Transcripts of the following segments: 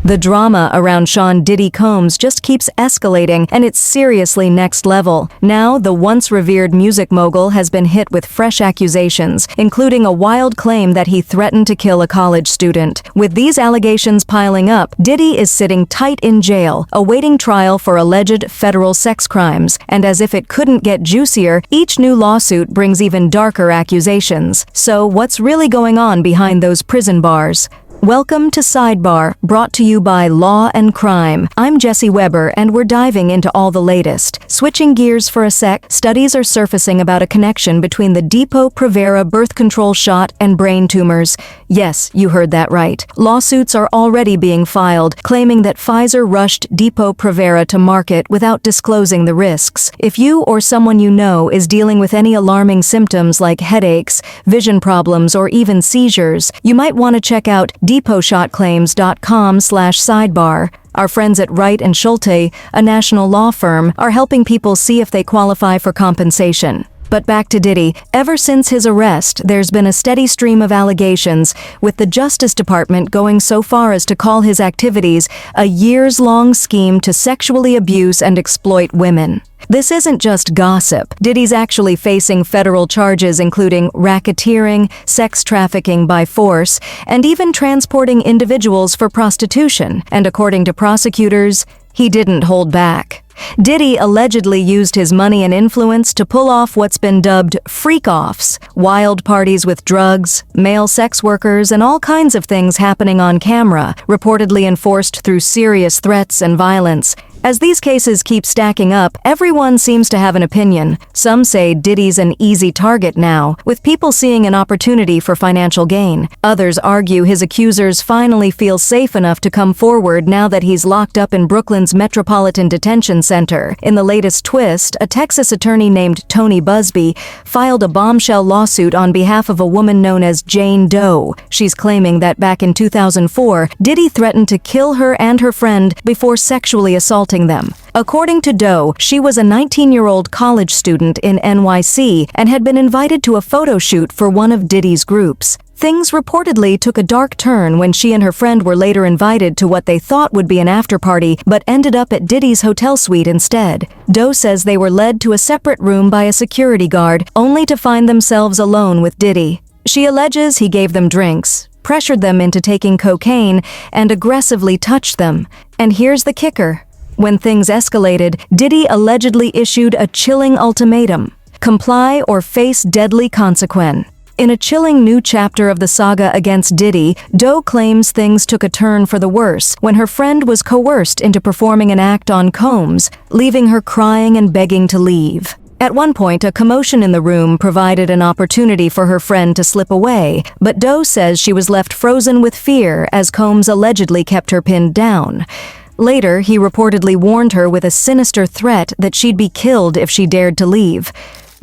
The drama around Shawn "Diddy" Combs just keeps escalating, and it's seriously next level. Now, the once-revered music mogul has been hit with fresh accusations, including a wild claim that he threatened to kill a college student. With these allegations piling up, Diddy is sitting tight in jail, awaiting trial for alleged federal sex crimes. And as if it couldn't get juicier, each new lawsuit brings even darker accusations. So, what's really going on behind those prison bars? Welcome to Sidebar, brought to you by Law and Crime. I'm Jesse Weber, and we're diving into all the latest. Switching gears for a sec, studies are surfacing about a connection between the Depo-Provera birth control shot and brain tumors. Yes, you heard that right. Lawsuits are already being filed, claiming that Pfizer rushed Depo-Provera to market without disclosing the risks. If you or someone you know is dealing with any alarming symptoms like headaches, vision problems, or even seizures, you might want to check out deposhotclaims.com/sidebar. Our friends at Wright & Schulte, a national law firm, are helping people see if they qualify for compensation. But back to Diddy. Ever since his arrest, there's been a steady stream of allegations, with the Justice Department going so far as to call his activities a years-long scheme to sexually abuse and exploit women. This isn't just gossip. Diddy's actually facing federal charges including racketeering, sex trafficking by force, and even transporting individuals for prostitution. And according to prosecutors, he didn't hold back. Diddy allegedly used his money and influence to pull off what's been dubbed freak-offs, wild parties with drugs, male sex workers, and all kinds of things happening on camera, reportedly enforced through serious threats and violence. As these cases keep stacking up, everyone seems to have an opinion. Some say Diddy's an easy target now, with people seeing an opportunity for financial gain. Others argue his accusers finally feel safe enough to come forward now that he's locked up in Brooklyn's Metropolitan Detention Center. In the latest twist, a Texas attorney named Tony Busby filed a bombshell lawsuit on behalf of a woman known as Jane Doe. She's claiming that back in 2004, Diddy threatened to kill her and her friend before sexually assaulting them. According to Doe, she was a 19-year-old college student in NYC and had been invited to a photo shoot for one of Diddy's groups. Things reportedly took a dark turn when she and her friend were later invited to what they thought would be an after-party, but ended up at Diddy's hotel suite instead. Doe says they were led to a separate room by a security guard, only to find themselves alone with Diddy. She alleges he gave them drinks, pressured them into taking cocaine, and aggressively touched them. And here's the kicker. When things escalated, Diddy allegedly issued a chilling ultimatum: comply or face deadly consequence. In a chilling new chapter of the saga against Diddy, Doe claims things took a turn for the worse when her friend was coerced into performing an act on Combs, leaving her crying and begging to leave. At one point, a commotion in the room provided an opportunity for her friend to slip away, but Doe says she was left frozen with fear as Combs allegedly kept her pinned down. Later, he reportedly warned her with a sinister threat that she'd be killed if she dared to leave.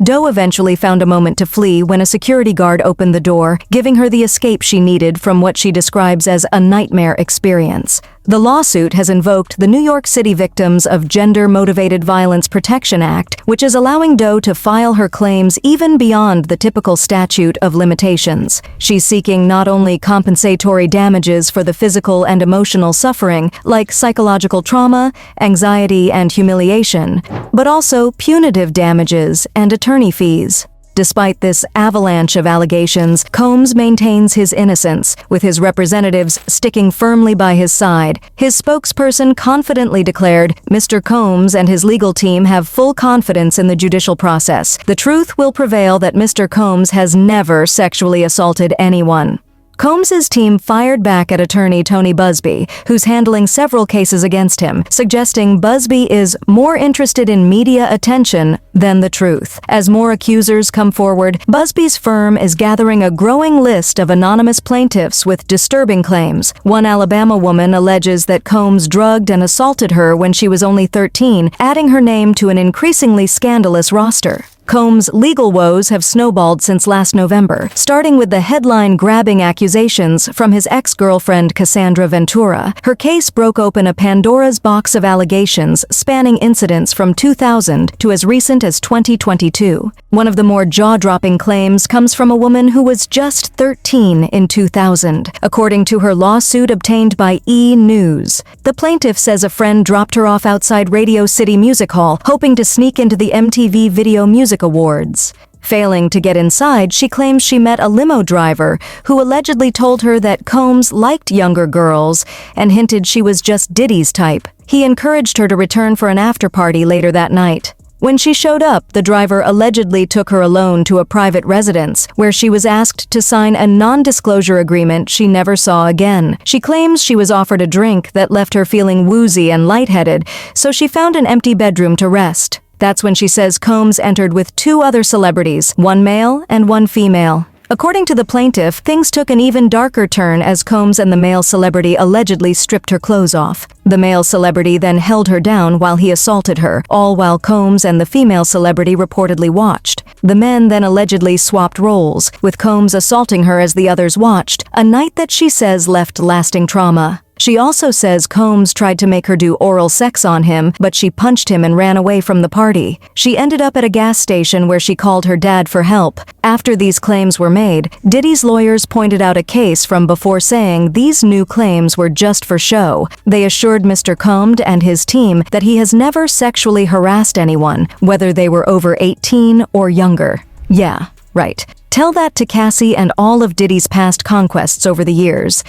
Doe eventually found a moment to flee when a security guard opened the door, giving her the escape she needed from what she describes as a nightmare experience. The lawsuit has invoked the New York City Victims of Gender-Motivated Violence Protection Act, which is allowing Doe to file her claims even beyond the typical statute of limitations. She's seeking not only compensatory damages for the physical and emotional suffering, like psychological trauma, anxiety, and humiliation, but also punitive damages and attorney fees. Despite this avalanche of allegations, Combs maintains his innocence, with his representatives sticking firmly by his side. His spokesperson confidently declared, "Mr. Combs and his legal team have full confidence in the judicial process. The truth will prevail that Mr. Combs has never sexually assaulted anyone." Combs' team fired back at attorney Tony Busby, who's handling several cases against him, suggesting Busby is more interested in media attention than the truth. As more accusers come forward, Busby's firm is gathering a growing list of anonymous plaintiffs with disturbing claims. One Alabama woman alleges that Combs drugged and assaulted her when she was only 13, adding her name to an increasingly scandalous roster. Combs' legal woes have snowballed since last November, starting with the headline-grabbing accusations from his ex-girlfriend Cassandra Ventura. Her case broke open a Pandora's box of allegations spanning incidents from 2000 to as recent as 2022. One of the more jaw-dropping claims comes from a woman who was just 13 in 2000, according to her lawsuit obtained by E! News. The plaintiff says a friend dropped her off outside Radio City Music Hall, hoping to sneak into the MTV Video Music Awards. Failing to get inside, she claims she met a limo driver who allegedly told her that Combs liked younger girls and hinted she was just Diddy's type. He encouraged her to return for an after-party later that night. When she showed up, the driver allegedly took her alone to a private residence, where she was asked to sign a non-disclosure agreement she never saw again. She claims she was offered a drink that left her feeling woozy and lightheaded, so she found an empty bedroom to rest. That's when she says Combs entered with two other celebrities, one male and one female. According to the plaintiff, things took an even darker turn as Combs and the male celebrity allegedly stripped her clothes off. The male celebrity then held her down while he assaulted her, all while Combs and the female celebrity reportedly watched. The men then allegedly swapped roles, with Combs assaulting her as the others watched, a night that she says left lasting trauma. She also says Combs tried to make her do oral sex on him, but she punched him and ran away from the party. She ended up at a gas station where she called her dad for help. After these claims were made, Diddy's lawyers pointed out a case from before, saying these new claims were just for show. They assured Mr. Combs and his team that he has never sexually harassed anyone, whether they were over 18 or younger. Yeah, right. Tell that to Cassie and all of Diddy's past conquests over the years.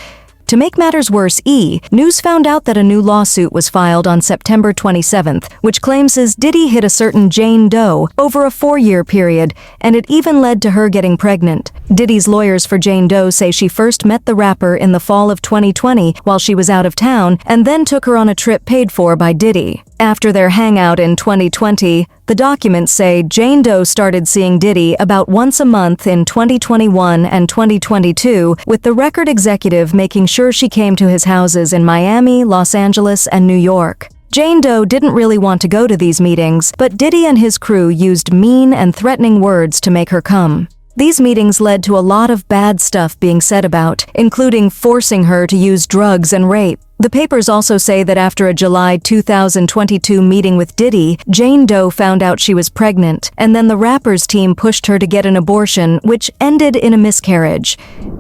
To make matters worse, E! News found out that a new lawsuit was filed on September 27th, which claims his Diddy hit a certain Jane Doe over a 4-year period, and it even led to her getting pregnant. Diddy's lawyers for Jane Doe say she first met the rapper in the fall of 2020 while she was out of town, and then took her on a trip paid for by Diddy. After their hangout in 2020, the documents say Jane Doe started seeing Diddy about once a month in 2021 and 2022, with the record executive making sure she came to his houses in Miami, Los Angeles, and New York. Jane Doe didn't really want to go to these meetings, but Diddy and his crew used mean and threatening words to make her come. These meetings led to a lot of bad stuff being said about, including forcing her to use drugs and rape. The papers also say that after a July 2022 meeting with Diddy, Jane Doe found out she was pregnant, and then the rapper's team pushed her to get an abortion, which ended in a miscarriage.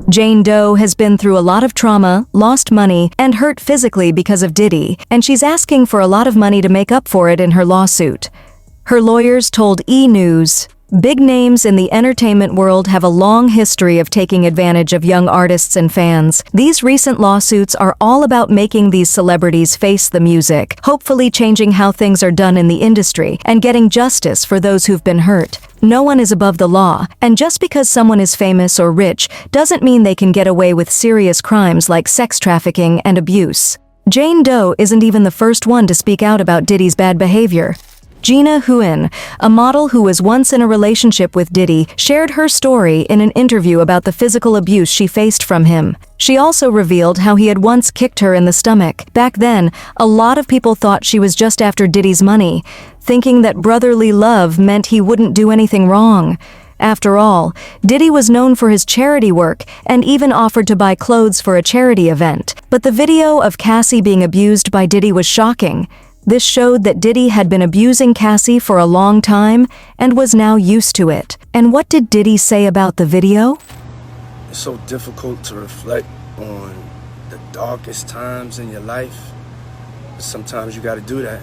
Jane Doe has been through a lot of trauma, lost money, and hurt physically because of Diddy, and she's asking for a lot of money to make up for it in her lawsuit. Her lawyers told E! News, "Big names in the entertainment world have a long history of taking advantage of young artists and fans. These recent lawsuits are all about making these celebrities face the music, hopefully changing how things are done in the industry, and getting justice for those who've been hurt. No one is above the law, and just because someone is famous or rich doesn't mean they can get away with serious crimes like sex trafficking and abuse." Jane Doe isn't even the first one to speak out about Diddy's bad behavior. Gina Huyn, a model who was once in a relationship with Diddy, shared her story in an interview about the physical abuse she faced from him. She also revealed how he had once kicked her in the stomach. Back then, a lot of people thought she was just after Diddy's money, thinking that brotherly love meant he wouldn't do anything wrong. After all, Diddy was known for his charity work and even offered to buy clothes for a charity event. But the video of Cassie being abused by Diddy was shocking. This showed that Diddy had been abusing Cassie for a long time and was now used to it. And what did Diddy say about the video? It's so difficult to reflect on the darkest times in your life. Sometimes you gotta do that.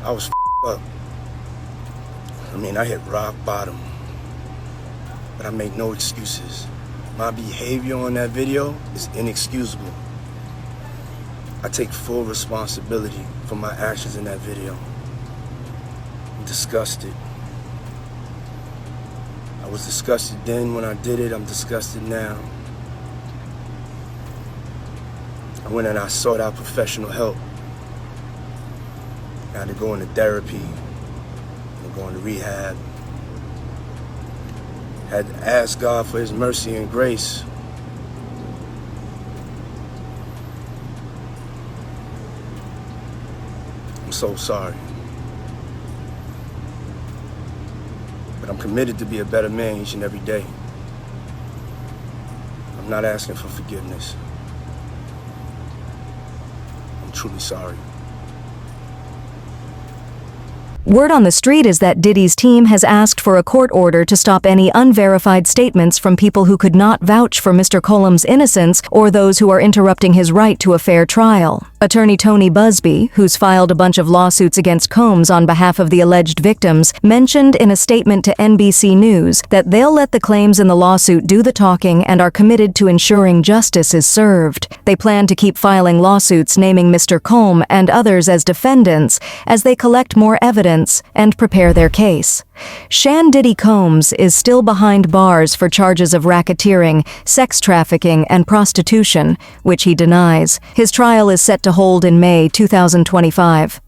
I was up. I hit rock bottom. But I make no excuses. My behavior on that video is inexcusable. I take full responsibility for my actions in that video. I'm disgusted. I was disgusted then when I did it. I'm disgusted now. I went and I sought out professional help. I had to go into therapy, and go into rehab. Had to ask God for His mercy and grace. I'm so sorry. I'm committed to be a better man each and every day. I'm not asking for forgiveness. I'm truly sorry. Word on the street is that Diddy's team has asked for a court order to stop any unverified statements from people who could not vouch for Mr. Cullum's innocence or those who are interrupting his right to a fair trial. Attorney Tony Busby, who's filed a bunch of lawsuits against Combs on behalf of the alleged victims, mentioned in a statement to NBC News that they'll let the claims in the lawsuit do the talking and are committed to ensuring justice is served. They plan to keep filing lawsuits naming Mr. Combs and others as defendants as they collect more evidence and prepare their case. Shawn Diddy Combs is still behind bars for charges of racketeering, sex trafficking, and prostitution, which he denies. His trial is set to hold in May 2025.